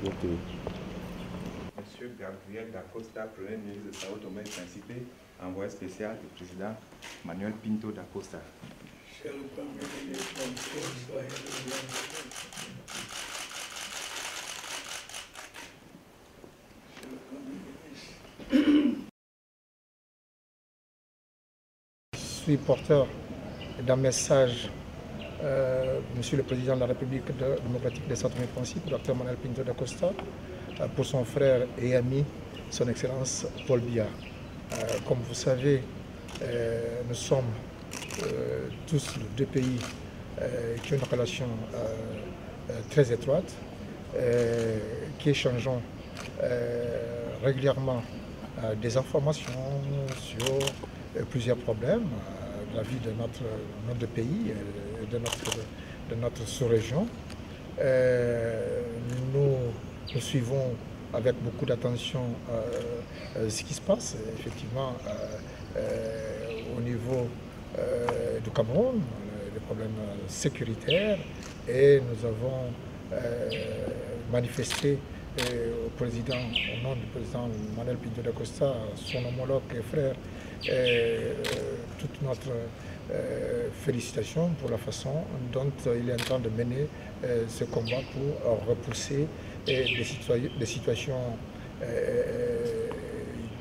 Ok. Monsieur Gabriel Da Costa, Premier ministre de Sao Tomé et Principe, envoyé spécial du président Manuel Pinto Da Costa. Cher le Premier ministre, bonjour, soyez le bienvenu. Cher le Premier ministre. Je suis porteur d'un message, Monsieur le Président de la République démocratique de Sao Tomé et Principe, Dr Manuel Pinto Da Costa, pour son frère et ami, son Excellence Paul Biya. Comme vous savez, nous sommes tous deux pays qui ont une relation très étroite, qui échangeons régulièrement des informations sur plusieurs problèmes de la vie de notre pays, de notre sous-région. Nous suivons avec beaucoup d'attention ce qui se passe effectivement au niveau du Cameroun, les problèmes sécuritaires, et nous avons manifesté au nom du président Manuel Pinto Da Costa, son homologue et frère, toute notre félicitation pour la façon dont il est en train de mener ce combat pour repousser des situations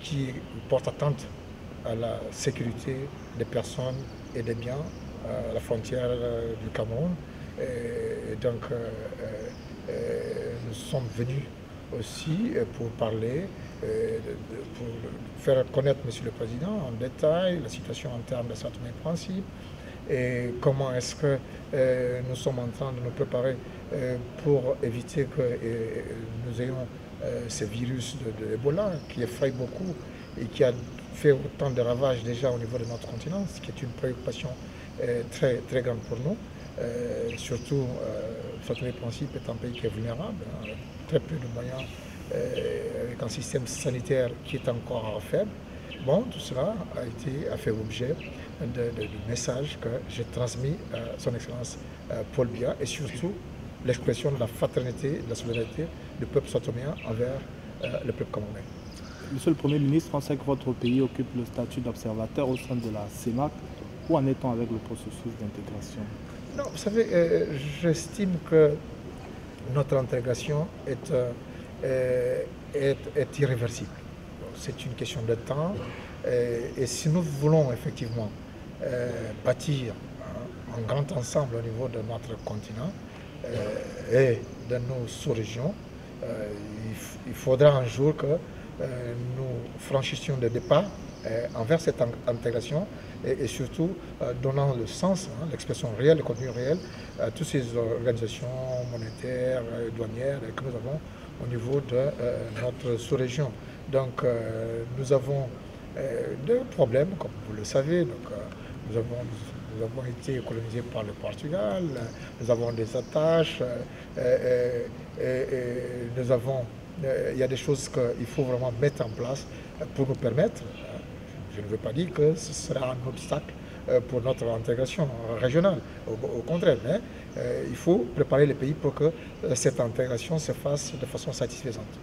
qui portent atteinte à la sécurité des personnes et des biens à la frontière du Cameroun. Et donc, nous sommes venus aussi pour parler, pour faire connaître Monsieur le Président en détail la situation en termes de Sao Tomé et Principe et comment est-ce que nous sommes en train de nous préparer pour éviter que nous ayons ce virus de Ebola qui effraie beaucoup et qui a fait autant de ravages déjà au niveau de notre continent, ce qui est une préoccupation très, très grande pour nous. Surtout, Sao Tomé et Principe est un pays qui est vulnérable, hein, très peu de moyens, avec un système sanitaire qui est encore faible. Bon, tout cela a fait objet de messages que j'ai transmis à son Excellence Paul Biya, et surtout l'expression de la fraternité, de la solidarité du peuple saotoméen envers le peuple camerounais. Monsieur le Premier ministre, on sait que votre pays occupe le statut d'observateur au sein de la CEMAC. Où en est-on avec le processus d'intégration? Non, vous savez, j'estime que notre intégration est irréversible. C'est une question de temps. Et si nous voulons effectivement bâtir un grand ensemble au niveau de notre continent et de nos sous-régions, il faudra un jour que nous franchissions des départ envers cette intégration et surtout donnant le sens, l'expression réelle, le contenu réel à toutes ces organisations monétaires, douanières que nous avons au niveau de notre sous-région. Donc nous avons des problèmes, comme vous le savez. Donc, nous avons été colonisés par le Portugal, nous avons des attaches, il y a des choses qu'il faut vraiment mettre en place pour nous permettre. Je ne veux pas dire que ce sera un obstacle pour notre intégration régionale, au contraire, mais il faut préparer les pays pour que cette intégration se fasse de façon satisfaisante.